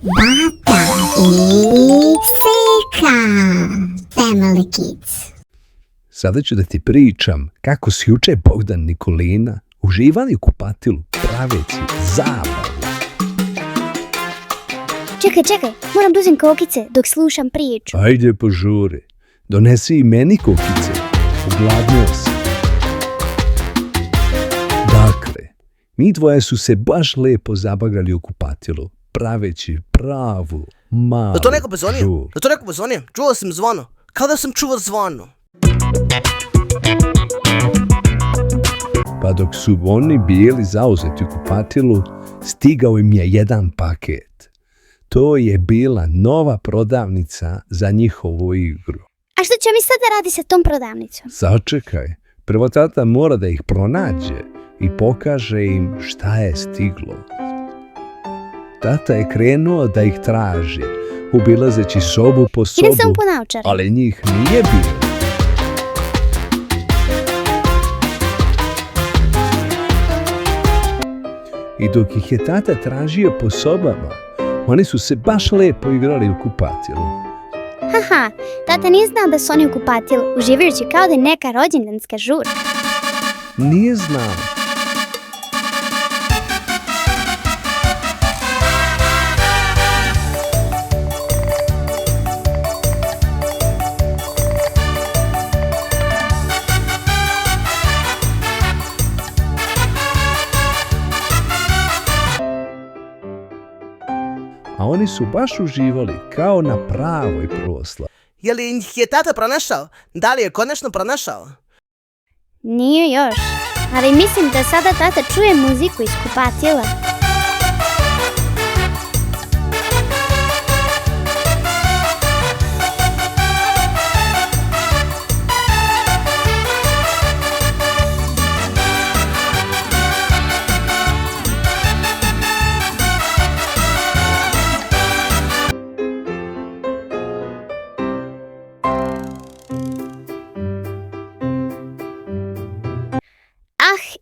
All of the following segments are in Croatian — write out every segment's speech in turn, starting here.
Bata i Seka. Family Kids. Sada ću da ti pričam kako su juče Bogdan i Nikolina uživali u kupatilu praveći zabavu. Čekaj, moram da uzem kokice dok slušam priču. Ajde požuri, donesi i meni kokice, ugladnio sam. Dakle, mi dvoje su se baš lepo zabagrali u kupatilu, praveći pravu, malu Da to neko pozvonio? žur. Da to neko pozvonio? Čuo sam zvono. Kao da sam čuo zvono. Pa dok su oni bili zauzeti u kupatilu, stigao im je jedan paket. To je bila nova prodavnica za njihovu igru. A što će mi sada radi sa tom prodavnicom? Sačekaj, prvo tata mora da ih pronađe i pokaže im šta je stiglo. Tata je krenuo da ih traži, obilazeći sobu po sobu, Idem samo po naučare. ali njih nije bilo. I dok ih je tata tražio po sobama, oni su se baš lepo igrali u kupatilu. Haha, tata nije znao da su oni u kupatilu, uživajući kao da je neka rođendanska žurka. Nije znao. A oni su baš uživali kao na pravoj proslavi. Je li ih je tata pronašao? Da li je konačno pronašao? Nije još, ali mislim da sada tata čuje muziku iz kupatila.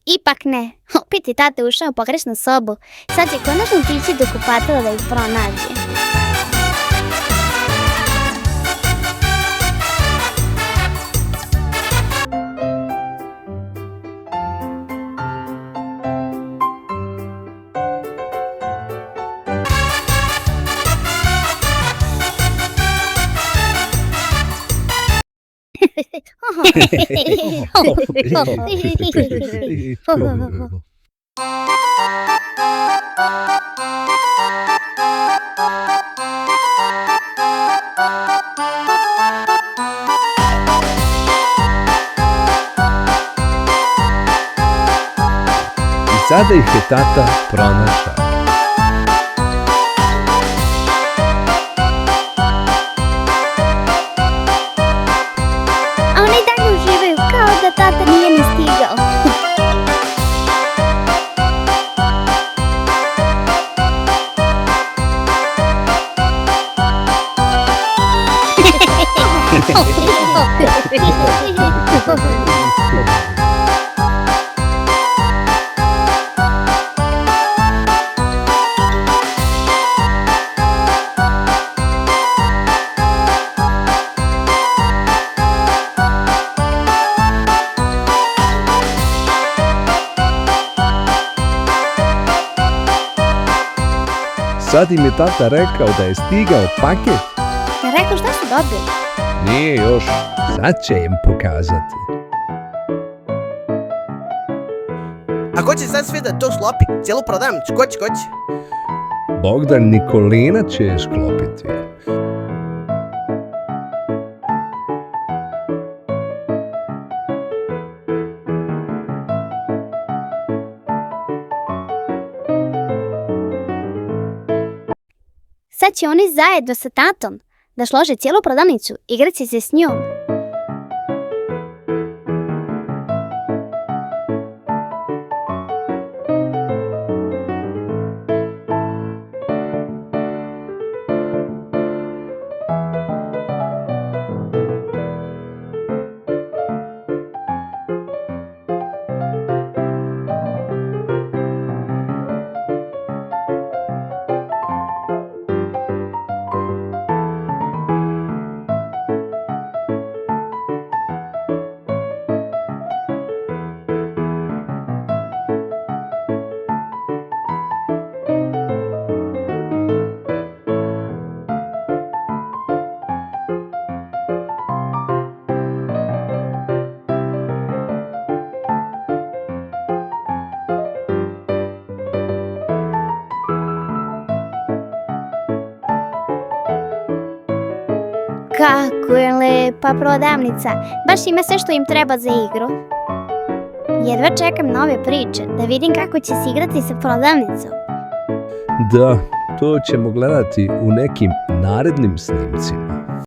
Ipak ne, opet je tata ušao u pogrešnu sobu. Sad će konačno otići do kupatila da ih pronađe. I sada ih je tata pronašao. A oni dalje uživaju kao da tata nije ni stigao. Sad im je tata rekao da je stigao paket. Ja rekao šta su dobili? Nije još, sad će im pokazati. A ko će sad svi da to sklopi? Cijelu prodavnicu? Ko će? Bogdan Nikolina će je sklopiti. Sad će oni zajedno sa tatom da slože cijelu prodavnicu, igrati se s njom. Kako je lepa prodavnica. Baš ima sve što im treba za igru. Jedva čekam nove priče, da vidim kako će se igrati sa prodavnicom. Da, to ćemo gledati u nekim narednim snimcima.